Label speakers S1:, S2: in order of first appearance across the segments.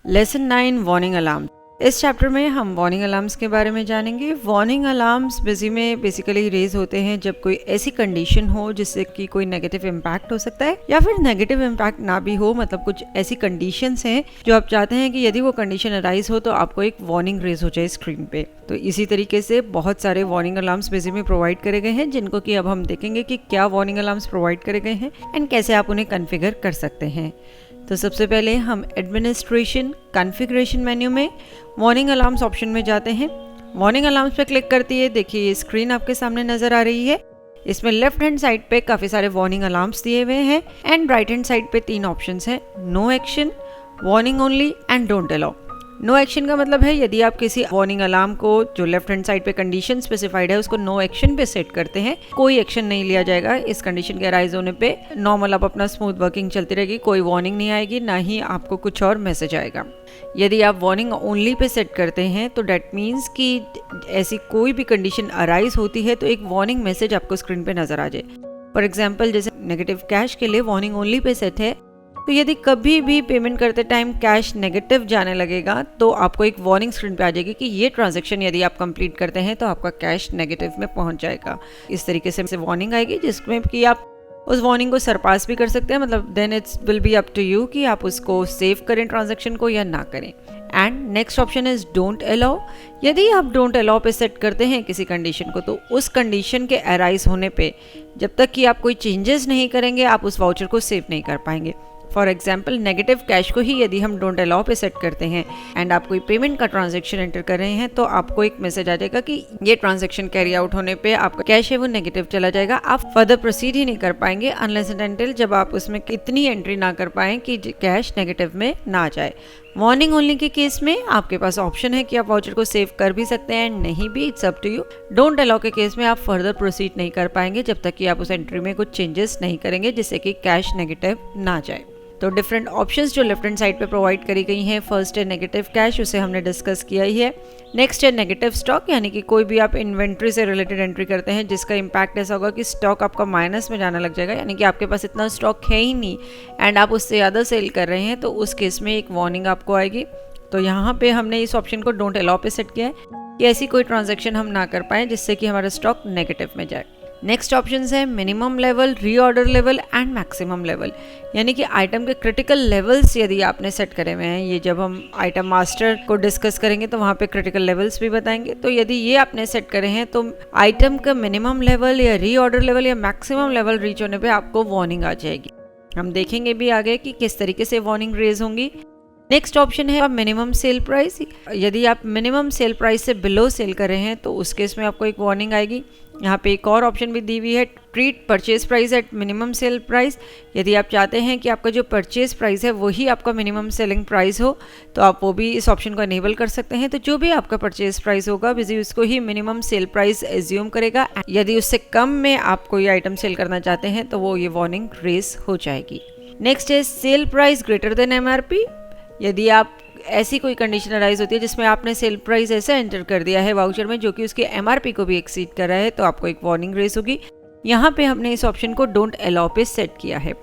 S1: Lesson 9 warning alarm. इस chapter में हम वार्निंग अलार्म्स के बारे में जानेंगे। वार्निंग अलार्म्स बिजी में बेसिकली रेज होते हैं जब कोई ऐसी कंडीशन हो जिससे कि कोई नेगेटिव इम्पैक्ट हो सकता है या फिर नेगेटिव इम्पैक्ट ना भी हो, मतलब कुछ ऐसी कंडीशंस हैं जो आप चाहते हैं कि यदि वो कंडीशन अराइज हो तो आपको एक वार्निंग रेज हो जाए स्क्रीन पे। तो इसी तरीके से बहुत सारे वार्निंग अलार्म्स बिजी में प्रोवाइड करे गए हैं, जिनको कि अब हम देखेंगे कि क्या वार्निंग अलार्म्स प्रोवाइड करे गए हैं एंड कैसे आप उन्हें कॉन्फ़िगर कर सकते हैं। तो सबसे पहले हम एडमिनिस्ट्रेशन कॉन्फ़िगरेशन मेन्यू में वार्निंग अलार्म्स ऑप्शन में जाते हैं। वार्निंग अलार्म्स पे क्लिक करती है, देखिए ये स्क्रीन आपके सामने नज़र आ रही है। इसमें लेफ्ट हैंड साइड पे काफ़ी सारे वार्निंग अलार्म्स दिए हुए हैं एंड राइट हैंड साइड पे 3 ऑप्शंस हैं, no action, warning only and don't allow. No action का मतलब है यदि आप किसी वार्निंग अलार्म को जो लेफ्ट हैंड साइड पे कंडीशन स्पेसिफाइड है उसको नो एक्शन पे सेट करते हैं, कोई एक्शन नहीं लिया जाएगा इस कंडीशन के अराइज होने पे। नॉर्मल आप अपना स्मूथ वर्किंग चलती रहेगी, कोई वार्निंग नहीं आएगी, ना ही आपको कुछ और मैसेज आएगा। यदि आप वार्निंग ओनली पे सेट करते हैं तो डेट मीन्स कि ऐसी कोई भी कंडीशन अराइज होती है तो एक वार्निंग मैसेज आपको स्क्रीन पे नजर आ जाए। फॉर एग्जाम्पल जैसे नेगेटिव कैश के लिए वार्निंग ओनली पे सेट है, तो यदि कभी भी पेमेंट करते टाइम कैश नेगेटिव जाने लगेगा तो आपको एक वार्निंग स्क्रीन पे आ जाएगी कि ये ट्रांजैक्शन यदि आप कंप्लीट करते हैं तो आपका कैश नेगेटिव में पहुंच जाएगा। इस तरीके से वार्निंग आएगी जिसमें कि आप उस वार्निंग को सरपास भी कर सकते हैं, मतलब then it's will be up to you कि आप उसको सेव करें ट्रांजैक्शन को या ना करें। And next option is don't allow. यदि आप डोंट अलाउ पे सेट करते हैं किसी कंडीशन को तो उस कंडीशन के अराइज होने पे जब तक कि आप कोई चेंजेस नहीं करेंगे आप उस वाउचर को सेव नहीं कर पाएंगे। फॉर एग्जाम्पल नेगेटिव कैश को ही यदि हम डोंट अलाउ पे सेट करते हैं एंड आप कोई पेमेंट का ट्रांजैक्शन एंटर कर रहे हैं तो आपको एक मैसेज आ जाएगा कि ये ट्रांजैक्शन कैरी आउट होने पे आपका कैश है वो नेगेटिव चला जाएगा, आप फर्दर प्रोसीड ही नहीं कर पाएंगे अनलेस एंड अनटिल जब आप उसमें इतनी एंट्री ना कर पाएं कि कैश नेगेटिव में ना जाए। वार्निंग ओनली के केस में आपके पास ऑप्शन है कि आप वाउचर को सेव कर भी सकते हैं, नहीं भी, it's up to you. Don't allow के केस में आप फर्दर प्रोसीड नहीं कर पाएंगे जब तक कि आप उस एंट्री में कुछ चेंजेस नहीं करेंगे जिससे कि कैश नेगेटिव ना जाए। तो डिफरेंट ऑप्शंस जो लेफ्ट हैंड साइड पे प्रोवाइड करी गई हैं, फर्स्ट है नेगेटिव कैश, उसे हमने डिस्कस किया ही है। नेक्स्ट है नेगेटिव स्टॉक, यानी कि कोई भी आप इन्वेंट्री से रिलेटेड एंट्री करते हैं जिसका इम्पैक्ट ऐसा होगा कि स्टॉक आपका माइनस में जाने लग जाएगा, यानी कि आपके पास इतना स्टॉक है ही नहीं एंड आप उससे ज़्यादा सेल कर रहे हैं, तो उस केस में एक वार्निंग आपको आएगी। तो यहाँ पे हमने इस ऑप्शन को डोंट अलाउ पे सेट किया है कि ऐसी कोई ट्रांजैक्शन हम ना कर पाएँ जिससे कि हमारा स्टॉक नेगेटिव में जाए। नेक्स्ट ऑप्शन है minimum level, reorder level and maximum level, यानी कि आइटम के क्रिटिकल लेवल्स यदि आपने सेट करे हुए हैं, ये जब हम आइटम मास्टर को डिस्कस करेंगे तो वहाँ पे क्रिटिकल लेवल्स भी बताएंगे। तो यदि ये आपने सेट करे हैं तो आइटम का मिनिमम लेवल या रीऑर्डर लेवल या मैक्सिमम लेवल रीच होने पर आपको वार्निंग आ जाएगी। हम देखेंगे भी आगे कि किस तरीके से वार्निंग रेज होंगी। नेक्स्ट ऑप्शन है मिनिमम सेल प्राइस। यदि आप मिनिमम सेल प्राइस से बिलो सेल कर रहे हैं तो उस केस में आपको एक वार्निंग आएगी। यहाँ पे एक और ऑप्शन भी दी हुई है, treat purchase price at minimum sale price. यदि आप चाहते हैं कि आपका जो परचेज प्राइस है वही आपका मिनिमम सेलिंग प्राइस हो तो आप वो भी इस ऑप्शन को इनेबल कर सकते हैं। तो जो भी आपका परचेज प्राइस होगा बिजी उसको ही मिनिमम सेल प्राइस एज्यूम करेगा। यदि उससे कम में आप कोई आइटम सेल करना चाहते हैं तो वो ये वार्निंग रेज हो जाएगी। नेक्स्ट है sale price greater than MRP। यदि आप ऐसी कोई कंडीशन अराइज होती है जिसमें आपने सेल प्राइस ऐसा एंटर कर दिया है वाउचर में जो कि उसके MRP को भी एक्सीड कर रहा है तो आपको एक वार्निंग रेज होगी। यहाँ पे हमने इस ऑप्शन को डोंट अलाउ पे सेट किया है।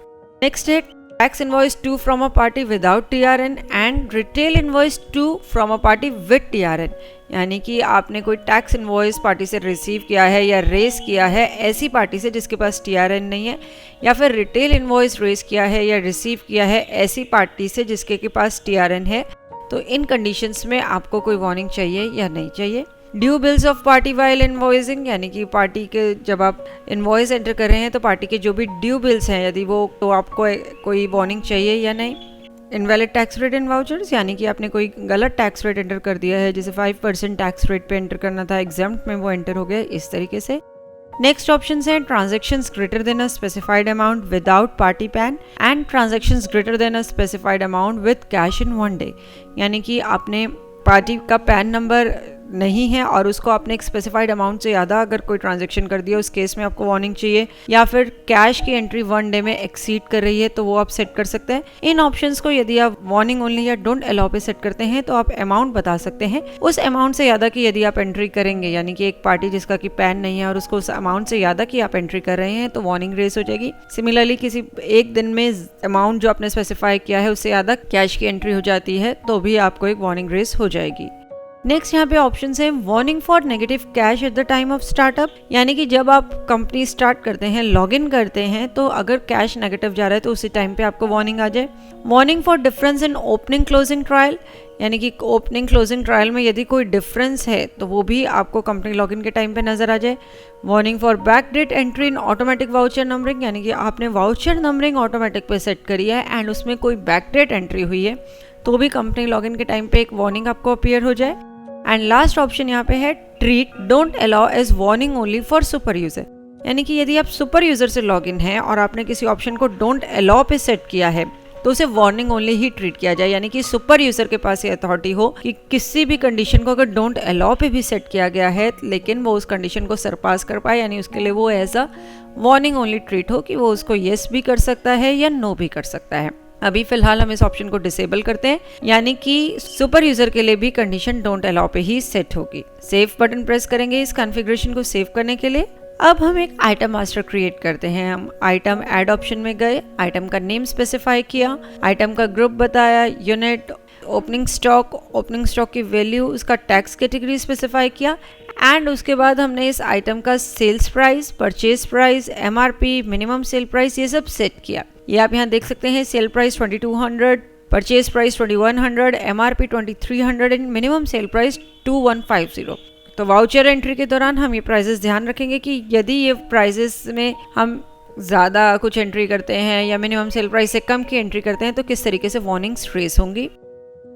S1: नेक्स्ट है tax invoice to from a party without TRN and retail invoice to from a party with TRN, यानी कि आपने कोई टैक्स इनवॉइस पार्टी से रिसीव किया है या रेस किया है ऐसी पार्टी से जिसके पास TRN नहीं है, या फिर रिटेल इनवॉइस रेस किया है या रिसीव किया है ऐसी पार्टी से जिसके के पास TRN है। तो इन कंडीशंस में आपको कोई वार्निंग चाहिए या नहीं चाहिए। Due bills of party while invoicing, यानी कि पार्टी के जब आप इनवॉइस एंटर कर रहे हैं तो पार्टी के जो भी ड्यू बिल्स हैं यदि वो, तो आपको कोई वार्निंग चाहिए या नहीं। Invalid tax rate in vouchers, यानी कि आपने कोई गलत टैक्स रेट एंटर कर दिया है, जैसे 5% टैक्स रेट पे एंटर करना था, एग्जाम्प्ट में वो एंटर हो गया, इस तरीके से। नेक्स्ट ऑप्शन हैं transactions greater than a specified amount without party pan and transactions greater than a specified amount with cash in 1 day, यानी कि आपने पार्टी का पैन नंबर नहीं है और उसको आपने एक स्पेसिफाइड अमाउंट से ज़्यादा अगर कोई ट्रांजेक्शन कर दिया, उस केस में आपको वार्निंग चाहिए, या फिर कैश की एंट्री 1 डे में एक्सीड कर रही है तो वो आप सेट कर सकते हैं। इन ऑप्शंस को यदि आप वार्निंग ओनली या डोंट अलाउ पे सेट करते हैं तो आप अमाउंट बता सकते हैं। उस अमाउंट से ज़्यादा की यदि आप एंट्री करेंगे, यानी कि एक पार्टी जिसका कि पैन नहीं है और उसको उस अमाउंट से ज़्यादा की आप एंट्री कर रहे हैं तो वार्निंग रेस हो जाएगी। सिमिलरली किसी एक दिन में अमाउंट जो आपने स्पेसिफाई किया है उससे ज़्यादा कैश की एंट्री हो जाती है तो भी आपको एक वार्निंग रेस हो जाएगी। नेक्स्ट यहाँ पे ऑप्शन है warning for negative cash at the time of startup, यानी कि जब आप कंपनी स्टार्ट करते हैं, लॉग इन करते हैं, तो अगर कैश नेगेटिव जा रहा है तो उसी टाइम पे आपको वार्निंग आ जाए। Warning for difference in opening closing trial, यानी कि ओपनिंग क्लोजिंग ट्रायल में यदि कोई डिफरेंस है तो वो भी आपको कंपनी लॉगिन के टाइम पे नजर आ जाए। Warning for back date entry in automatic voucher numbering, यानी कि आपने वाउचर नंबरिंग ऑटोमेटिक पे सेट करी है एंड उसमें कोई बैक डेट एंट्री हुई है तो भी कंपनी लॉगिन के टाइम पे एक वार्निंग आपको अपीयर हो जाए। एंड लास्ट ऑप्शन यहाँ पे है treat don't allow as warning only for super user, यानी कि यदि आप सुपर यूजर से लॉगिन हैं और आपने किसी ऑप्शन को डोंट अलाउ पे सेट किया है तो उसे वार्निंग ओनली ही ट्रीट किया जाए, यानी कि सुपर यूजर के पास ये अथॉरिटी हो कि किसी भी कंडीशन को अगर डोंट अलाउ पे भी सेट किया गया है लेकिन वो उस कंडीशन को सरपास कर पाए, यानी उसके लिए वो as a warning only treat हो कि वो उसको येस भी कर सकता है या नो भी कर सकता है। अभी फिलहाल हम इस ऑप्शन को डिसेबल करते हैं, यानी कि सुपर यूजर के लिए भी कंडीशन डोंट अलाउ पे ही सेट होगी। सेव बटन प्रेस करेंगे इस कॉन्फ़िगरेशन को सेव करने के लिए। अब हम एक आइटम मास्टर क्रिएट करते हैं। हम आइटम ऐड ऑप्शन में गए, आइटम का नेम स्पेसिफाई किया, आइटम का ग्रुप बताया, यूनिट, ओपनिंग स्टॉक की वैल्यू, उसका टैक्स कैटेगरी स्पेसिफाई किया एंड उसके बाद हमने इस आइटम का sales price, purchase price, MRP, minimum sale price, ये सब सेट किया। ये आप यहाँ देख सकते हैं, sale price 2200, purchase price 2100, MRP 2300 and minimum sale price 2150। तो वाउचर एंट्री के दौरान हम ये प्राइसेस ध्यान रखेंगे कि यदि ये प्राइसेस में हम ज़्यादा कुछ एंट्री करते हैं या मिनिमम सेल प्राइस से कम की एंट्री करते हैं तो किस तरीके से वार्निंग्स रेस होंगी।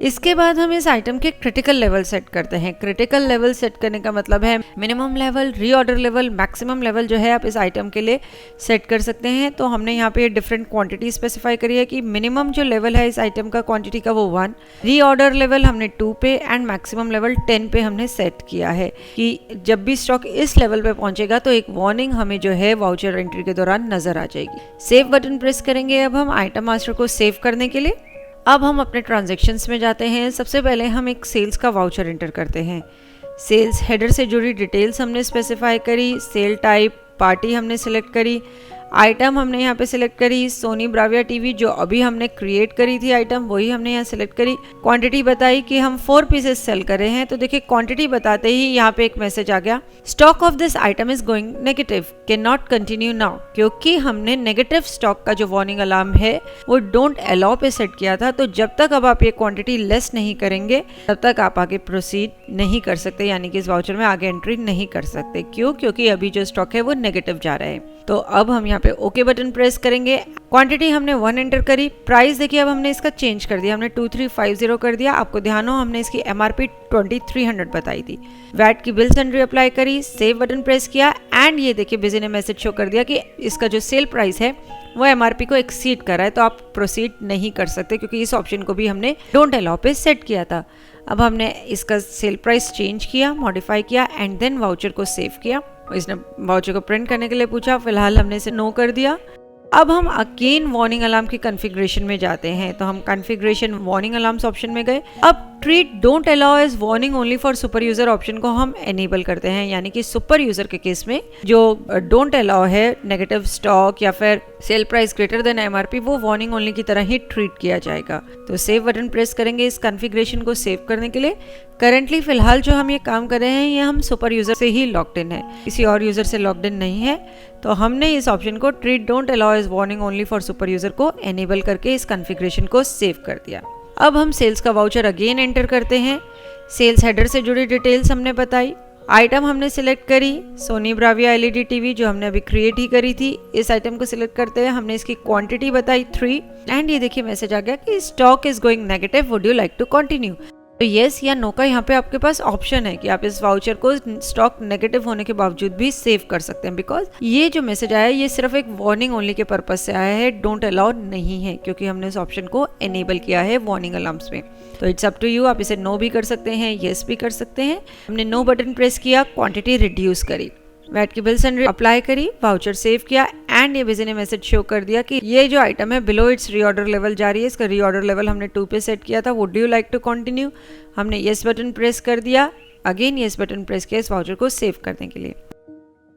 S1: इसके बाद हम इस आइटम के क्रिटिकल लेवल सेट करते हैं। क्रिटिकल लेवल सेट करने का मतलब है minimum level, reorder level, maximum level जो है आप इस आइटम के लिए सेट कर सकते हैं। तो हमने यहाँ पे डिफरेंट क्वांटिटी स्पेसिफाई करी है कि मिनिमम जो लेवल है इस आइटम का क्वांटिटी का वो 1, रीऑर्डर लेवल हमने 2 पे एंड मैक्सिमम लेवल 10 पे हमने सेट किया है कि जब भी स्टॉक इस लेवल पे पहुंचेगा तो एक वार्निंग हमें जो है वाउचर एंट्री के दौरान नजर आ जाएगी। सेव बटन प्रेस करेंगे अब हम आइटम मास्टर को सेव करने के लिए। अब हम अपने ट्रांजैक्शंस में जाते हैं। सबसे पहले हम एक सेल्स का वाउचर एंटर करते हैं। सेल्स हेडर से जुड़ी डिटेल्स हमने स्पेसिफाई करी, सेल टाइप, पार्टी हमने सिलेक्ट करी, आइटम हमने यहाँ पे सिलेक्ट करी सोनी ब्राविया टीवी, जो अभी हमने क्रिएट करी थी आइटम वही हमने यहाँ सिलेक्ट करी। क्वांटिटी बताई कि हम 4 पीसेस सेल कर रहे हैं, तो देखिए क्वांटिटी बताते ही यहाँ पे एक मैसेज आ गया, stock of this item is going negative, can not continue now. क्योंकि हमने नेगेटिव स्टॉक का जो वार्निंग अलार्म है वो डोंट अलाउ पे सेट किया था, तो जब तक अब आप ये क्वांटिटी लेस नहीं करेंगे तब तक आप आगे प्रोसीड नहीं कर सकते, यानी कि इस वाउचर में आगे एंट्री नहीं कर सकते। क्यों? क्योंकि अभी जो स्टॉक है वो नेगेटिव जा रहा है। तो अब हम यहाँ पे ओके बटन प्रेस करेंगे। क्वांटिटी हमने 1 एंटर करी, प्राइस देखिए अब हमने इसका चेंज कर दिया, हमने 2350 कर दिया। आपको ध्यान हो हमने इसकी MRP 2300 बताई थी। वैट की बिल सन्ड्री अप्लाई करी, सेव बटन प्रेस किया एंड ये देखिए बिजी ने मैसेज शो कर दिया कि इसका जो सेल प्राइस है वो MRP को एक्सीड कर रहा है, तो आप प्रोसीड नहीं कर सकते क्योंकि इस ऑप्शन को भी हमने डोंट अलाउ पे सेट किया था। अब हमने इसका सेल प्राइस चेंज किया, मॉडिफाई किया एंड देन वाउचर को सेव किया। इसने वाउचर को प्रिंट करने के लिए पूछा, फिलहाल हमने इसे नो कर दिया। अब हम अगेन वार्निंग अलार्म की कॉन्फ़िगरेशन में जाते हैं, तो हम कॉन्फ़िगरेशन वार्निंग अलार्म्स ऑप्शन में गए। अब treat don't allow as warning only for super user option को हम एनेबल करते हैं, यानी कि सुपर यूजर के केस में जो डोंट अलाउ है नेगेटिव स्टॉक या फिर sale price greater than MRP वो वार्निंग ओनली की तरह ही ट्रीट किया जाएगा। तो सेव बटन प्रेस करेंगे इस कॉन्फ़िगरेशन को सेव करने के लिए। करंटली फिलहाल जो हम ये काम कर रहे हैं ये हम सुपर यूजर से ही लॉग्ड इन है, किसी और यूजर से लॉग्ड इन नहीं है। तो हमने इस ऑप्शन को treat don't allow as warning only for super user को एनेबल करके इस कॉन्फ़िगरेशन को सेव कर दिया। अब हम सेल्स का वाउचर अगेन एंटर करते हैं। सेल्स हेडर से जुड़ी डिटेल्स हमने बताई, आइटम हमने सिलेक्ट करी सोनी ब्राविया LED टीवी जो हमने अभी क्रिएट ही करी थी। इस आइटम को सिलेक्ट करते हैं, हमने इसकी क्वांटिटी बताई 3 एंड ये देखिए मैसेज आ गया कि stock is going negative, would you like to continue. तो येस या नो का यहाँ पे आपके पास ऑप्शन है कि आप इस वाउचर को स्टॉक नेगेटिव होने के बावजूद भी सेव कर सकते हैं, बिकॉज ये जो मैसेज आया है ये सिर्फ एक वार्निंग ओनली के पर्पज से आया है, डोंट अलाउ नहीं है, क्योंकि हमने इस ऑप्शन को एनेबल किया है वार्निंग अलार्म्स में। तो इट्स अप टू यू, आप इसे नो भी कर सकते हैं, येस भी कर सकते हैं। हमने नो बटन प्रेस किया, क्वांटिटी रिड्यूस करी, वैट की बिल्स एंड अप्लाई करी, वाउचर सेव किया एंड ये बिजी ने मैसेज शो कर दिया कि ये जो आइटम है बिलो इट्स रीऑर्डर लेवल जा रही है। इसका रीऑर्डर लेवल हमने 2 पे सेट किया था। Would you like to continue, हमने येस बटन प्रेस कर दिया, अगेन येस बटन प्रेस किया इस वाउचर को सेव करने के लिए।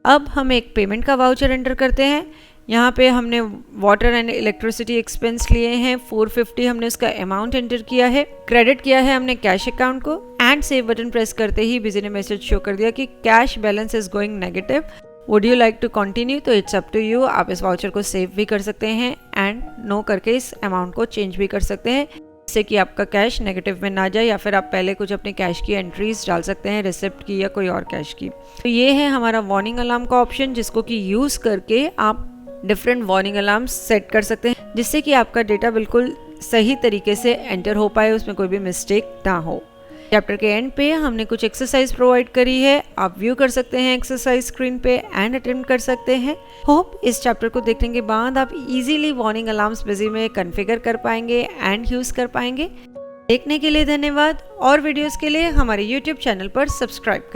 S1: अब हम एक पेमेंट का वाउचर एंटर करते हैं। यहाँ पे हमने वाटर एंड इलेक्ट्रिसिटी एक्सपेंस लिए हैं 450, हमने उसका अमाउंट एंटर किया है, क्रेडिट किया है हमने कैश अकाउंट को एंड सेव बटन प्रेस करते ही बिजी ने मैसेज शो कर दिया कि cash balance is going negative, would you like to continue. तो इट्स अप टू यू, आप इस वाउचर को सेव भी कर सकते हैं एंड नो करके इस अमाउंट को चेंज भी कर सकते हैं, जिससे कि आपका कैश नेगेटिव में ना जाए, या फिर आप पहले कुछ अपने कैश की एंट्रीज डाल सकते हैं, रिसिप्ट की या कोई और कैश की। तो ये है हमारा वार्निंग अलार्म का ऑप्शन, जिसको कि यूज़ करके आप डिफरेंट वार्निंग अलार्म्स सेट कर सकते हैं, जिससे कि आपका डेटा बिल्कुल सही तरीके से एंटर हो पाए, उसमें कोई भी मिस्टेक ना हो। चैप्टर के एंड पे हमने कुछ एक्सरसाइज प्रोवाइड करी है, आप व्यू कर सकते हैं एक्सरसाइज स्क्रीन पे एंड अटेम्प्ट कर सकते हैं। होप इस चैप्टर को देखने के बाद आप इजीली वार्निंग अलार्म्स बिजी में कॉन्फ़िगर कर पाएंगे एंड यूज़ कर पाएंगे। देखने के लिए धन्यवाद, और वीडियोस के लिए हमारे YouTube चैनल पर सब्सक्राइब करें।